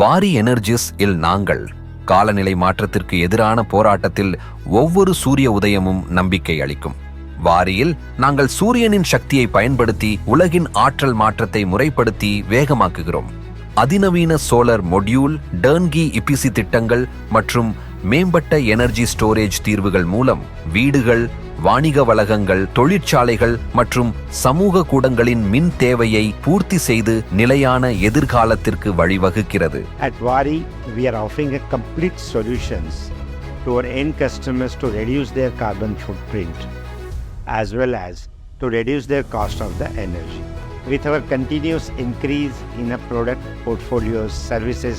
வாரி எனர்ஜிஸ் இல் நாங்கள் காலநிலை மாற்றத்திற்கு எதிரான போராட்டத்தில் ஒவ்வொரு சூரிய உதயமும் நம்பிக்கை அளிக்கும். வாரியில் நாங்கள் சூரியனின் சக்தியை பயன்படுத்தி உலகின் ஆற்றல் மாற்றத்தை முறைப்படுத்தி வேகமாக்குகிறோம். அதிநவீன சோலார் மொடியூல், டர்ன்கி இபிசி திட்டங்கள் மற்றும் மேம்பட்ட எனர்ஜி ஸ்டோரேஜ் தீர்வுகள் மூலம் வீடுகள், வாணிக வளாகங்கள், தொழிற்சாலைகள் மற்றும் சமூக கூடங்களின் மின் தேவையை பூர்த்தி செய்து நிலையான எதிர்காலத்திற்கு வழிவகுக்கிறது. At Wari, we are offering a complete solutions to our end customers to reduce their carbon footprint as well as to reduce their cost of the energy. With our continuous increase in our product portfolios, services,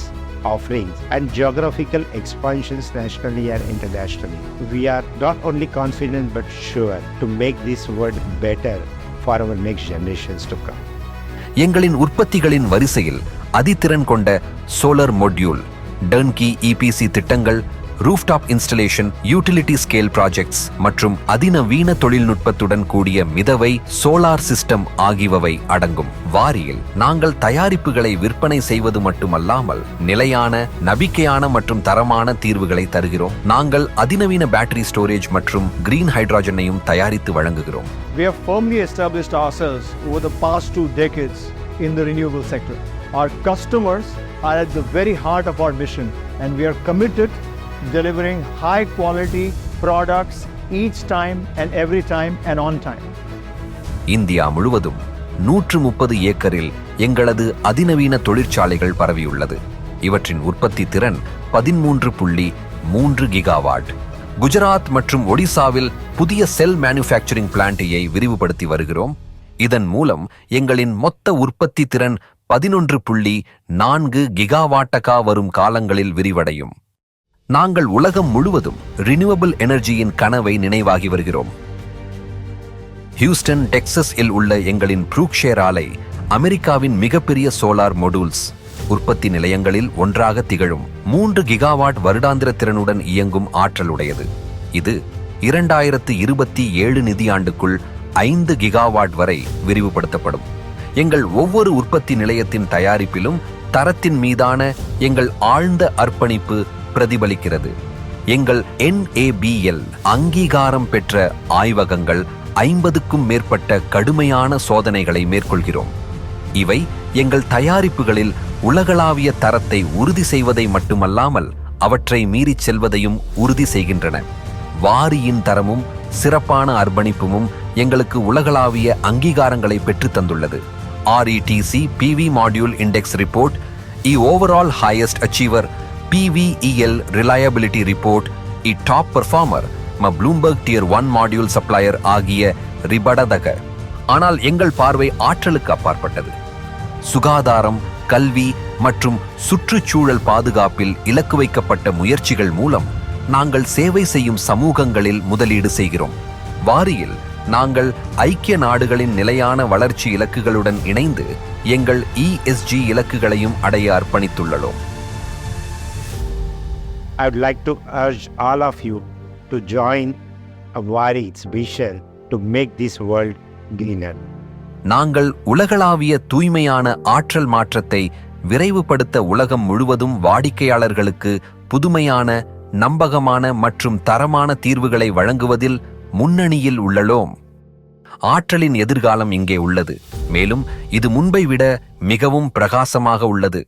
offerings and geographical expansions nationally and internationally, we are not only confident but sure to make this world better for our next generations to come. எங்களின் உற்பத்திகளின் வரிசையில் அதிதிறன் கொண்ட solar module, turnkey EPC திட்டங்கள், rooftop installation, utility scale projects மற்றும் அதிநவீன தொழில்நுட்பத்துடன் கூடிய மிதவை solar system ஆகியவை அடங்கும். வாரியில் நாங்கள் தயாரிப்புகளை விற்பனை செய்வது மட்டுமல்லாமல் நிலையான, நம்பிக்கையான மற்றும் தரமான தீர்வுகளை தருகிறோம். நாங்கள் அதிநவீன பேட்டரி ஸ்டோரேஜ் மற்றும் கிரீன் ஹைட்ரஜனையும் தயாரித்து வழங்குகிறோம். We have firmly established ourselves over the past 2 decades in the renewable sector. Our customers are at the very heart of our mission and we are committed delivering high quality products each time and every time and on time. India முழுவதும் 130 ஏக்கரில் எங்களது அதிநவீன தொழிற்சாலைகள் பரவியுள்ளது. இவற்றின் உற்பத்தி திறன் 13.3 gigawatt. Gujarat மற்றும் ஒடிசாவில் புதிய செல் மேனுஃபேக்சரிங் பிளான்ட்டையை விரிவுபடுத்தி வருகிறோம். இதன் மூலம் எங்களின் மொத்த உற்பத்தி திறன் 11.4 கிகாவாட்டகா வரும் காலங்களில் விரிவடையும். நாங்கள் உலகம் முழுவதும் ரினியூவபிள் எனர்ஜியின் கனவை நினைவாகி வருகிறோம். ஹியூஸ்டன், டெக்சஸ் இல் உள்ள எங்களின் ப்ரூக்ஷேர் ஆலை அமெரிக்காவின் மிகப்பெரிய சோலார் மொடியூல்ஸ் உற்பத்தி நிலையங்களில் ஒன்றாக திகழும். 3 கிகாவாட் வருடாந்திர திறனுடன் இயங்கும் ஆற்றல் உடையது. இது 2027 நிதியாண்டுக்குள் 5 கிகாவாட் வரை விரிவுபடுத்தப்படும். எங்கள் ஒவ்வொரு உற்பத்தி நிலையத்தின் தயாரிப்பிலும் தரத்தின் மீதான எங்கள் ஆழ்ந்த அர்ப்பணிப்பு பிரதிபலிக்கிறது. எங்கள் NABL அங்கீகாரம் பெற்ற ஆய்வகங்கள் 50க்கும் மேற்பட்ட கடுமையான சோதனைகளை மேற்கொள்கிறோம். இவை எங்கள் தயாரிப்புகளில் உலகளாவிய தரத்தை உறுதி செய்வதை மட்டுமல்லாமல் அவற்றை மீறிச் செல்வதையும் உறுதி செய்கின்றன. வாரியின் தரமும் சிறப்பான அர்ப்பணிப்பும் எங்களுக்கு உலகளாவிய அங்கீகாரங்களை பெற்று தந்துள்ளது. RETC PV Module Index Report, Overall Highest Achiever, PVEL Reliability Report, Top Performer, Bloomberg Tier 1 Module Supplier ஆகிய ரிபடதக. ஆனால் எங்கள் பார்வை ஆற்றலுக்கு அப்பாற்பட்டது. சுகாதாரம், கல்வி மற்றும் சுற்றுச்சூழல் பாதுகாப்பில் இலக்கு வைக்கப்பட்ட முயற்சிகள் மூலம் நாங்கள் சேவை செய்யும் சமூகங்களில் முதலீடு செய்கிறோம். வாரியில் நாங்கள் ஐக்கிய நாடுகளின் நிலையான வளர்ச்சி இலக்குகளுடன் இணைந்து எங்கள் ESG இலக்குகளையும் அடைய அர்ப்பணித்துள்ளோம். I would like to urge all of you to join Wari's vision to make this world greener. நாங்கள் உலகளாவிய தூய்மையான ஆற்றல் மாற்றத்தை விரைவுபடுத்த உலகம் முழுவதும் வாடிக்கையாளர்களுக்கு புதுமையான, நம்பகமான மற்றும் தரமான தீர்வுகளை வழங்குவதில் முன்னணியில் உள்ளோம். ஆற்றலின் எதிர்காலம் இங்கே உள்ளது, மேலும் இது முன்பை விட மிகவும் பிரகாசமாக உள்ளது.